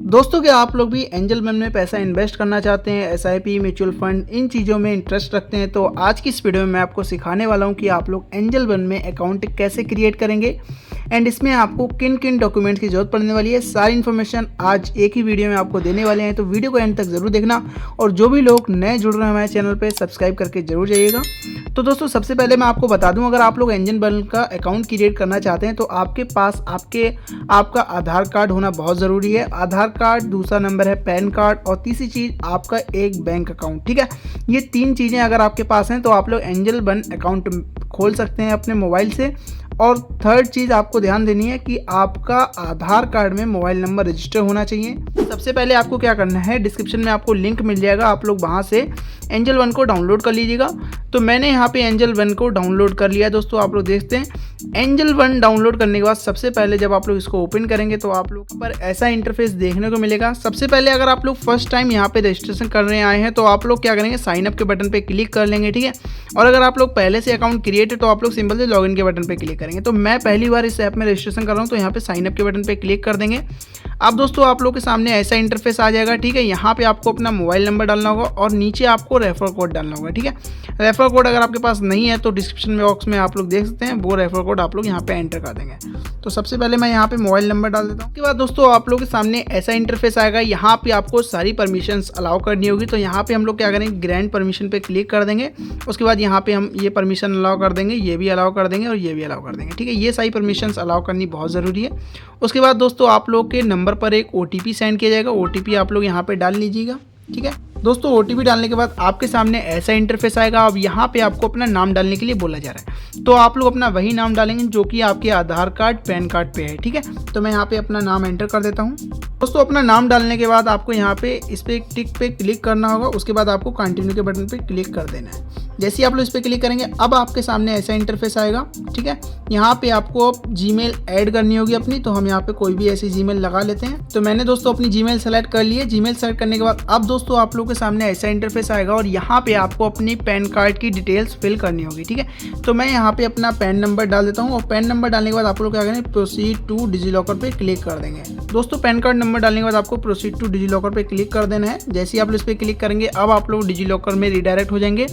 दोस्तों, क्या आप लोग भी एंजल वन में पैसा इन्वेस्ट करना चाहते हैं? एसआईपी, म्यूचुअल फंड, इन चीज़ों में इंटरेस्ट रखते हैं? तो आज की इस वीडियो में मैं आपको सिखाने वाला हूं कि आप लोग एंजल वन में अकाउंट कैसे क्रिएट करेंगे एंड इसमें आपको किन किन डॉक्यूमेंट्स की जरूरत पड़ने वाली है। सारी इन्फॉर्मेशन आज एक ही वीडियो में आपको देने वाले हैं, तो वीडियो को एंड तक जरूर देखना। और जो भी लोग नए जुड़ रहे हैं हमारे चैनल पर, सब्सक्राइब करके जरूर जाइएगा। तो दोस्तों, सबसे पहले मैं आपको बता दूं, अगर आप लोग एंजल वन का अकाउंट क्रिएट करना चाहते हैं तो आपके पास आपका आधार कार्ड होना बहुत ज़रूरी है। आधार कार्ड, दूसरा नंबर है पैन कार्ड, और तीसरी चीज़ आपका एक बैंक अकाउंट। ठीक है, ये तीन चीज़ें अगर आपके पास हैं तो आप लोग एंजल वन अकाउंट खोल सकते हैं अपने मोबाइल से। और थर्ड चीज़ आपको ध्यान देनी है कि आपका आधार कार्ड में मोबाइल नंबर रजिस्टर होना चाहिए। सबसे पहले आपको क्या करना है, डिस्क्रिप्शन में आपको लिंक मिल जाएगा, आप लोग वहाँ से एंजल वन को डाउनलोड कर लीजिएगा। तो मैंने यहाँ पे एंजल वन को डाउनलोड कर लिया दोस्तों। आप लोग देखते हैं एंजल वन डाउनलोड करने के बाद सबसे पहले जब आप लोग इसको ओपन करेंगे तो आप लोग पर ऐसा इंटरफेस देखने को मिलेगा। सबसे पहले अगर आप लोग फर्स्ट टाइम यहाँ पे रजिस्ट्रेशन करने आए हैं तो आप लोग क्या करेंगे, साइन अप के बटन पे क्लिक कर लेंगे। ठीक है, और अगर आप लोग पहले से अकाउंट क्रिएट है तो आप लोग सिंपल से लॉगिन के बटन पे क्लिक करेंगे। तो मैं पहली बार इस ऐप में रजिस्ट्रेशन कर रहा हूँ तो यहाँ पे साइन अप के बटन पे क्लिक कर देंगे। अब दोस्तों आप लोग के सामने ऐसा इंटरफेस आ जाएगा। ठीक है, यहाँ पे आपको अपना मोबाइल नंबर डालना होगा और नीचे आपको रेफर कोड डालना होगा। ठीक है, रेफर कोड अगर आपके पास नहीं है तो डिस्क्रिप्शन बॉक्स में आप लोग देख सकते हैं, वो रेफर कोड आप लोग यहाँ पे एंटर कर देंगे। तो सबसे पहले मैं यहाँ पे मोबाइल नंबर डाल देता हूँ। उसके बाद दोस्तों आप लोग के सामने ऐसा इंटरफेस आएगा। यहाँ पे आपको सारी परमिशंस अलाउ करनी होगी। तो यहाँ पे हम लोग क्या करेंगे, ग्रैंड परमिशन पे क्लिक कर देंगे। उसके बाद यहाँ पे हम ये परमिशन अलाउ कर देंगे, ये भी अलाउ कर देंगे और ये भी अलाउ कर देंगे। ठीक है, ये सारी परमिशंस अलाउ करनी बहुत ज़रूरी है। उसके बाद दोस्तों आप लोग के नंबर पर एक OTP सेंड किया जाएगा। OTP आप लोग यहाँ पे डाल लीजिएगा। ठीक है दोस्तों, OTP डालने के बाद आपके सामने ऐसा इंटरफेस आएगा। अब यहाँ पे आपको अपना नाम डालने के लिए बोला जा रहा है, तो आप लोग अपना वही नाम डालेंगे जो कि आपके आधार कार्ड, पैन कार्ड पे है। ठीक है, तो मैं यहाँ पे अपना नाम एंटर कर देता हूँ। दोस्तों अपना नाम डालने के बाद आपको यहाँ पे इस पे टिक पे क्लिक करना होगा। उसके बाद आपको कंटिन्यू के बटन पे क्लिक कर देना है। जैसे ही आप लोग इस पर क्लिक करेंगे अब आपके सामने ऐसा इंटरफेस आएगा। ठीक है, यहाँ पे आपको जीमेल ऐड करनी होगी अपनी, तो हम यहाँ पे कोई भी ऐसी जीमेल लगा लेते हैं। तो मैंने दोस्तों अपनी जीमेल सेलेक्ट कर ली है। जीमेल सेलेक्ट करने के बाद अब दोस्तों आप लोग के सामने ऐसा इंटरफेस आएगा और यहाँ पे आपको अपनी पैन कार्ड की डिटेल्स फिल करनी होगी। ठीक है, तो मैं यहाँ पे अपना पैन नंबर डाल देता हूँ और पैन नंबर डालने के बाद आप लोग क्या करेंगे, प्रोसीड टू डिजिलॉकर पे क्लिक कर देंगे। दोस्तों पैन कार्ड नंबर डालने के बाद आपको प्रोसीड टू डिजिलॉकर पे क्लिक कर देना है। जैसे ही आप लोग इस पर क्लिक करेंगे अब आप लोग डिजिलॉकर में रिडायरेक्ट हो जाएंगे।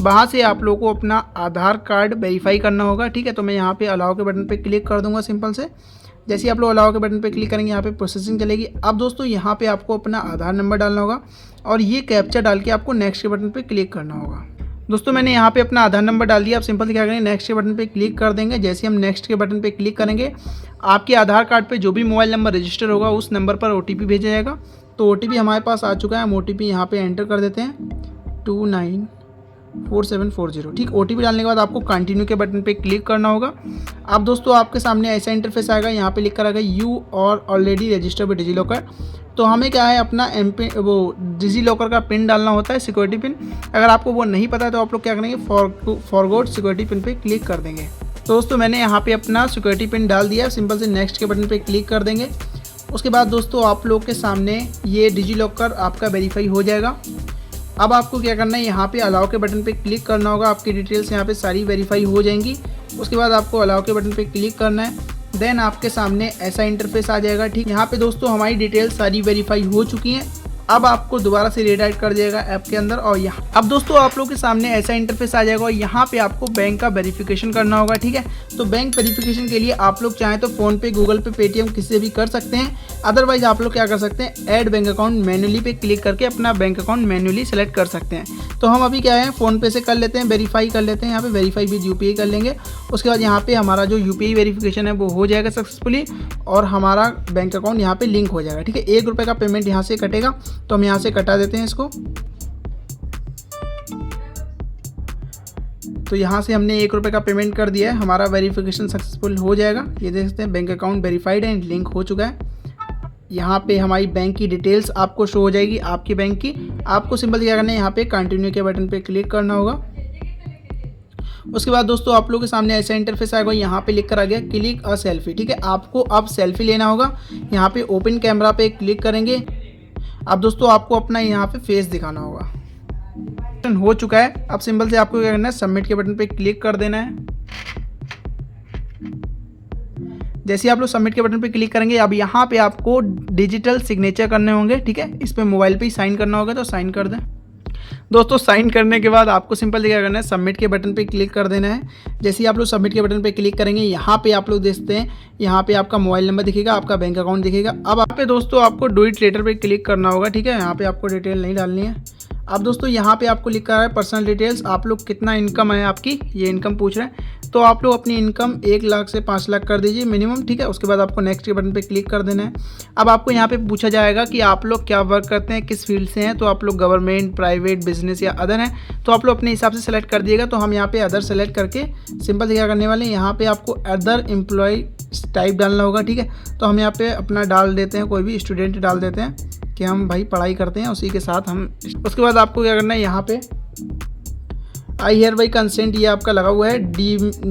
वहाँ से आप लोगों को अपना आधार कार्ड वेरीफाई करना होगा। ठीक है, तो मैं यहाँ पे अलाउ के बटन पे क्लिक कर दूंगा सिंपल से। जैसे ही आप लोग अलाउ के बटन पे क्लिक करेंगे यहाँ पे प्रोसेसिंग चलेगी। अब दोस्तों यहाँ पे आपको अपना आधार नंबर डालना होगा और ये कैप्चा डाल के आपको नेक्स्ट के बटन पे क्लिक करना होगा। दोस्तों मैंने यहाँ पे अपना आधार नंबर डाल दिया। आप सिंपल से क्या करेंगे, नेक्स्ट के बटन पे क्लिक कर देंगे। जैसे हम नेक्स्ट के बटन पे क्लिक करेंगे आपके आधार कार्ड पे जो भी मोबाइल नंबर रजिस्टर होगा उस नंबर पर OTP भेजा जाएगा। तो OTP हमारे पास आ चुका है। हम OTP यहाँ पे एंटर कर देते हैं 294740। ठीक, OTP डालने के बाद आपको कंटिन्यू के बटन पे क्लिक करना होगा। अब दोस्तों आपके सामने ऐसा इंटरफेस आएगा। यहाँ पे लिख कर आएगा यू और ऑलरेडी रजिस्टर्ड विद डिजिलॉकर। तो हमें क्या है, अपना वो डिजिलॉकर का पिन डालना होता है, सिक्योरिटी पिन। अगर आपको वो नहीं पता है तो आप लोग क्या करेंगे, फॉरगॉट सिक्योरिटी पिन पे क्लिक कर देंगे। तो दोस्तों मैंने यहाँ पे अपना सिक्योरिटी पिन डाल दिया। सिंपल से नेक्स्ट के बटन पे क्लिक कर देंगे। उसके बाद दोस्तों आप लोग के सामने ये डिजिलॉकर आपका वेरीफाई हो जाएगा। अब आपको क्या करना है, यहाँ पे अलाउ के बटन पे क्लिक करना होगा। आपकी डिटेल्स यहाँ पे सारी वेरीफाई हो जाएंगी। उसके बाद आपको अलाउ के बटन पे क्लिक करना है। देन आपके सामने ऐसा इंटरफेस आ जाएगा। ठीक, यहाँ पे दोस्तों हमारी डिटेल्स सारी वेरीफाई हो चुकी हैं। अब आपको दोबारा से रीडायरेक्ट कर दिएगा ऐप के अंदर और यहाँ अब दोस्तों आप लोग के सामने ऐसा इंटरफेस आ जाएगा और यहाँ पे आपको बैंक का वेरिफिकेशन करना होगा। ठीक है, तो बैंक वेरिफिकेशन के लिए आप लोग चाहें तो फ़ोन पे, गूगल पे, पेटीएम किसी से भी कर सकते हैं। अदरवाइज आप लोग क्या कर सकते हैं, ऐड बैंक अकाउंट मैन्युअली पे क्लिक करके अपना बैंक अकाउंट मैन्युअली सेलेक्ट कर सकते हैं। तो हम अभी क्या है, फ़ोन पे से कर लेते हैं, वेरीफाई कर लेते हैं। यहाँ पे वेरीफाई विद UPI कर लेंगे। उसके बाद यहाँ पे हमारा जो UPI वेरिफिकेशन है वो हो जाएगा सक्सेसफुली और हमारा बैंक अकाउंट यहाँ पे लिंक हो जाएगा। ठीक है, ₹1 का पेमेंट यहाँ से कटेगा, तो हम यहाँ से कटा देते हैं इसको। तो यहाँ से हमने ₹1 का पेमेंट कर दिया है, हमारा वेरिफिकेशन सक्सेसफुल हो जाएगा। ये देख सकते हैं bank account verified and link हो चुका है। यहाँ पे हमारी बैंक की डिटेल्स आपको शो हो जाएगी, आपकी बैंक की। आपको सिंपल क्या करना है, यहाँ पे कंटिन्यू के बटन पे क्लिक करना होगा। उसके बाद दोस्तों आप लोगों के सामने ऐसा इंटरफेस आएगा। यहाँ पे लिख कर आ गया क्लिक अ सेल्फी। ठीक है, आपको अब सेल्फी लेना होगा। यहाँ पे ओपन कैमरा पे क्लिक करेंगे। अब दोस्तों आपको अपना यहाँ पे फेस दिखाना होगा। हो चुका है। अब सिंपल से आपको क्या करना है, सबमिट के बटन पे क्लिक कर देना है। जैसे ही आप लोग सबमिट के बटन पे क्लिक करेंगे, अब यहाँ पे आपको डिजिटल सिग्नेचर करने होंगे, ठीक है। इस पे मोबाइल पे ही साइन करना होगा, तो साइन कर दें। दोस्तों साइन करने के बाद आपको सिंपल क्या करना है, सबमिट के बटन पे क्लिक कर देना है। जैसे ही आप लोग सबमिट के बटन पे क्लिक करेंगे, यहाँ पे आप लोग देखते हैं, यहाँ पे आपका मोबाइल नंबर दिखेगा, आपका बैंक अकाउंट दिखेगा। अब आप पे दोस्तों आपको डू इट लेटर पे क्लिक करना होगा, ठीक है। यहाँ पे आपको डिटेल नहीं डालनी है। अब दोस्तों यहाँ पे आपको लिखा है पर्सनल डिटेल्स, आप लोग कितना इनकम है आपकी, ये इनकम पूछ रहे हैं। तो आप लोग अपनी इनकम 1 लाख से 5 लाख कर दीजिए मिनिमम, ठीक है। उसके बाद आपको नेक्स्ट के बटन पे क्लिक कर देना है। अब आपको यहाँ पे पूछा जाएगा कि आप लोग क्या वर्क करते हैं, किस फील्ड से हैं। तो आप लोग गवर्नमेंट, प्राइवेट, बिजनेस या अदर हैं, तो आप लोग अपने हिसाब से सेलेक्ट कर दिएगा। तो हम यहाँ पे अदर सेलेक्ट करके सिंपल क्या करने वाले हैं, यहाँ पे आपको अदर एम्प्लॉय टाइप डालना होगा, ठीक है। तो हम यहाँ पे अपना डाल देते हैं, कोई भी स्टूडेंट डाल देते हैं कि हम भाई पढ़ाई करते हैं, उसी के साथ हम। उसके बाद आपको क्या करना है, यहाँ पे आई हियर बाई कंसेंट ये आपका लगा हुआ है,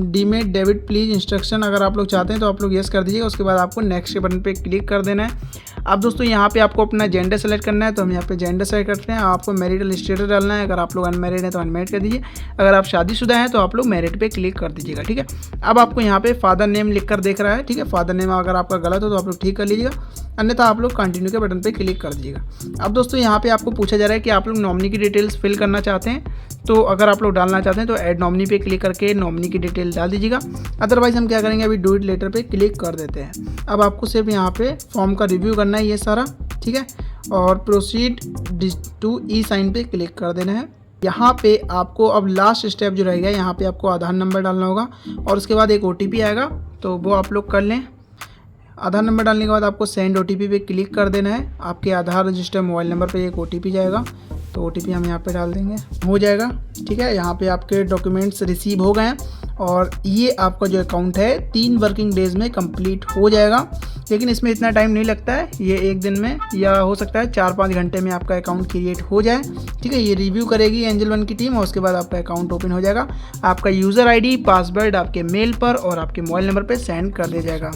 डी में डेबिट प्लीज इंस्ट्रक्शन, अगर आप लोग चाहते हैं तो आप लोग येस कर दीजिएगा। उसके बाद आपको नेक्स्ट के बटन पे क्लिक कर देना है। अब दोस्तों यहाँ पे आपको अपना जेंडर सेलेक्ट करना है, तो हम यहाँ पे जेंडर सेलेक्ट करते हैं। आपको मैरिटल स्टेटस डालना है, अगर आप लोग अनमैरिड हैं तो अनमैरिड कर दीजिए, अगर आप शादीशुदा हैं तो आप लोग मैरिड पे क्लिक कर दीजिएगा, ठीक है। अब आपको यहाँ पे फादर नेम लिख कर देख रहा है, ठीक है। फादर नेम अगर आपका गलत हो तो आप लोग ठीक कर लीजिएगा, अन्यथा आप लोग कंटिन्यू के बटन पे क्लिक कर दीजिएगा। अब दोस्तों यहाँ पे आपको पूछा जा रहा है कि आप लोग नॉमिनी की डिटेल्स फिल करना चाहते हैं, तो अगर आप लोग डालना चाहते हैं तो ऐड नॉमिनी पे क्लिक करके नॉमिनी की डिटेल डाल दीजिएगा। अदरवाइज हम क्या करेंगे, अभी डू इट लेटर पे क्लिक कर देते हैं। अब आपको सिर्फ यहाँ पे फॉर्म का रिव्यू करना है ये सारा, ठीक है, और प्रोसीड टू ई साइन पे क्लिक कर देना है। यहाँ पे आपको अब लास्ट स्टेप जो रहेगा, यहाँ पे आपको आधार नंबर डालना होगा और उसके बाद एक OTP आएगा, तो वो आप लोग कर लें। आधार नंबर डालने के बाद आपको सेंड OTP पे क्लिक कर देना है। आपके आधार रजिस्टर मोबाइल नंबर पे एक OTP जाएगा, तो OTP हम यहाँ पे डाल देंगे, हो जाएगा, ठीक है। यहाँ पे आपके डॉक्यूमेंट्स रिसीव हो गए हैं और ये आपका जो अकाउंट है 3 वर्किंग डेज़ में कंप्लीट हो जाएगा। लेकिन इसमें इतना टाइम नहीं लगता है, ये 1 दिन में या हो सकता है 4-5 घंटे में आपका अकाउंट क्रिएट हो जाए, ठीक है। ये रिव्यू करेगी एंजल वन की टीम और उसके बाद आपका अकाउंट ओपन हो जाएगा। आपका यूज़र ID, पासवर्ड आपके मेल पर और आपके मोबाइल नंबर पर सेंड कर दिया जाएगा।